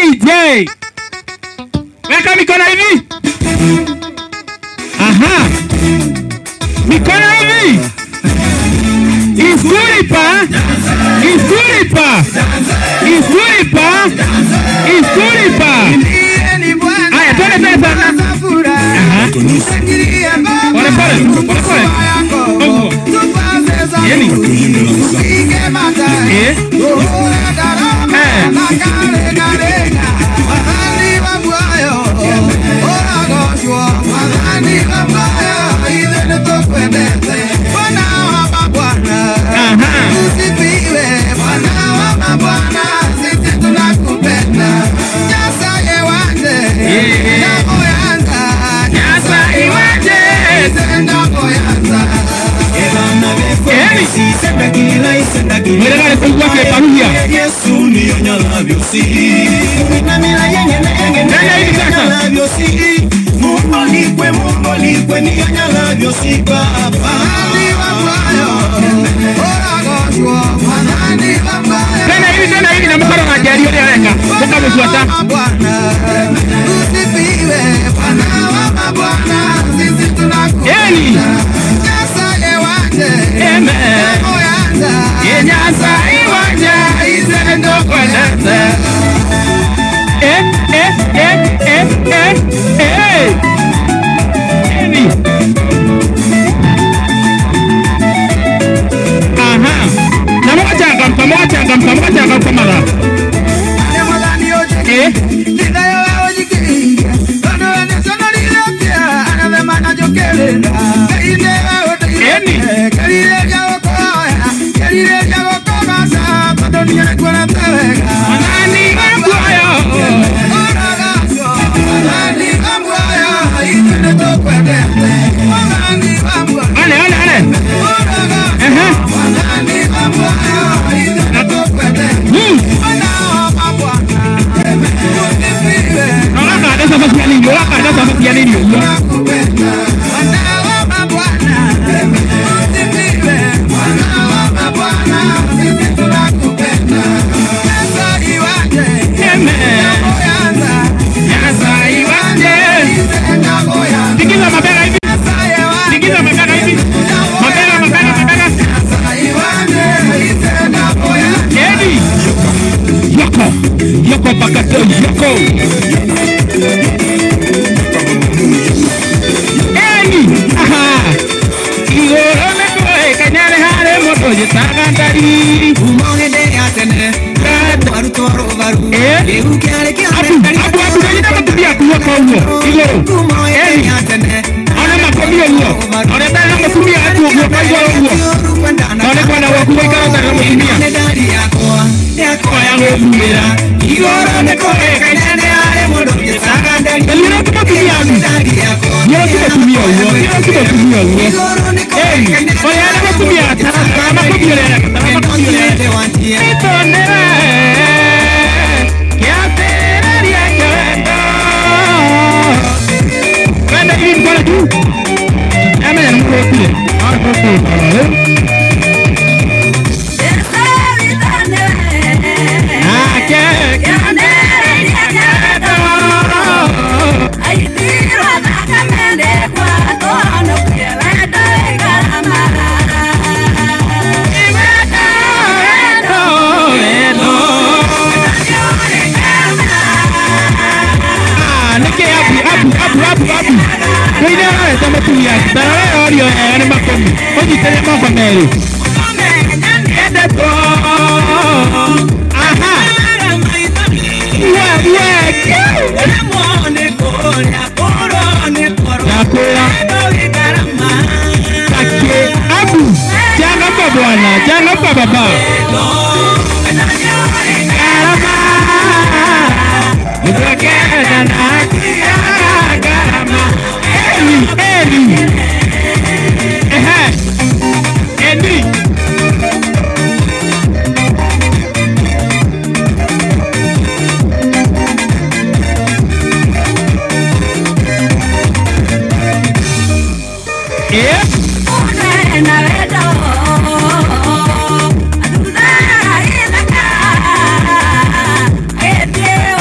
DJ. Weka mikono hivi. Aha. Mikono hivi. Isuripa. Aya, twende sasa. Aha. Pole. Yeni.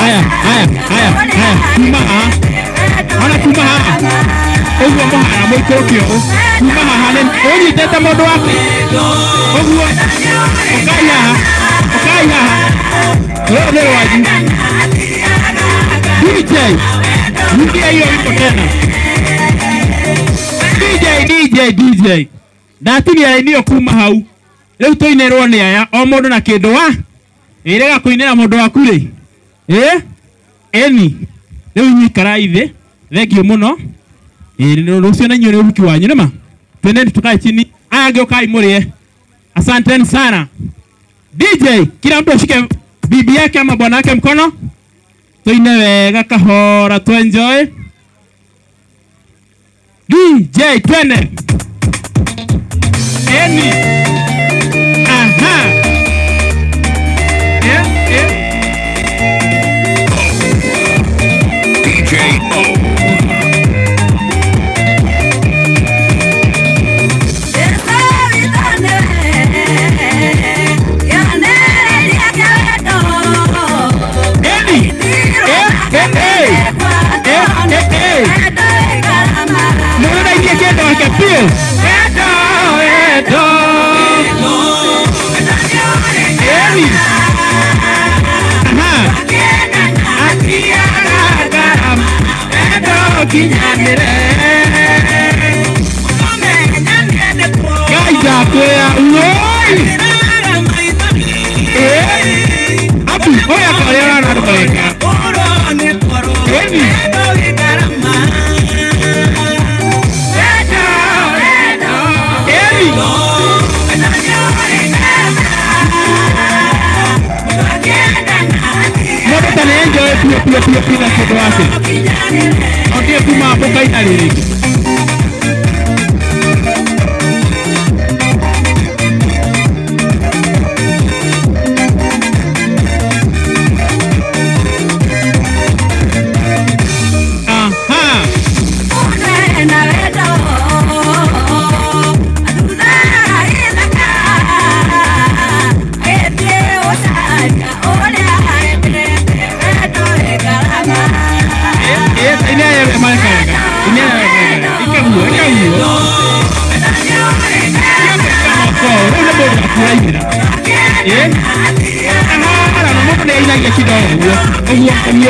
Aya. Haya, kuma haha. Ona kuma haha. Oguo mohara moikokio. Kuma haha ne. Onyitete mundu waku. Oguo. Okai haha. Okai haha. Wewe waji. DJ hiyo iko tena. DJ. Ndatinia laini kuma hau. Leo toinerwo ni aya o mundu na kindu wa. Irega kuinera mundu waku ri. Eni. Leo nyikara ithe. Thengio muno. Rucio na nyore uhuki wanyu nima. Twendeni tukae chini. Aya geukai murie. Asanteni sana. DJ, kila mtu ashike bibi yake ama bwana yake mkono. Tuine wega kahora tu enjoy. DJ twende. Eni. Aha. DJ O. Pia kitu wake. Okie kuma hapo kaina liriki. Ahora no me pone ahí la kidogo.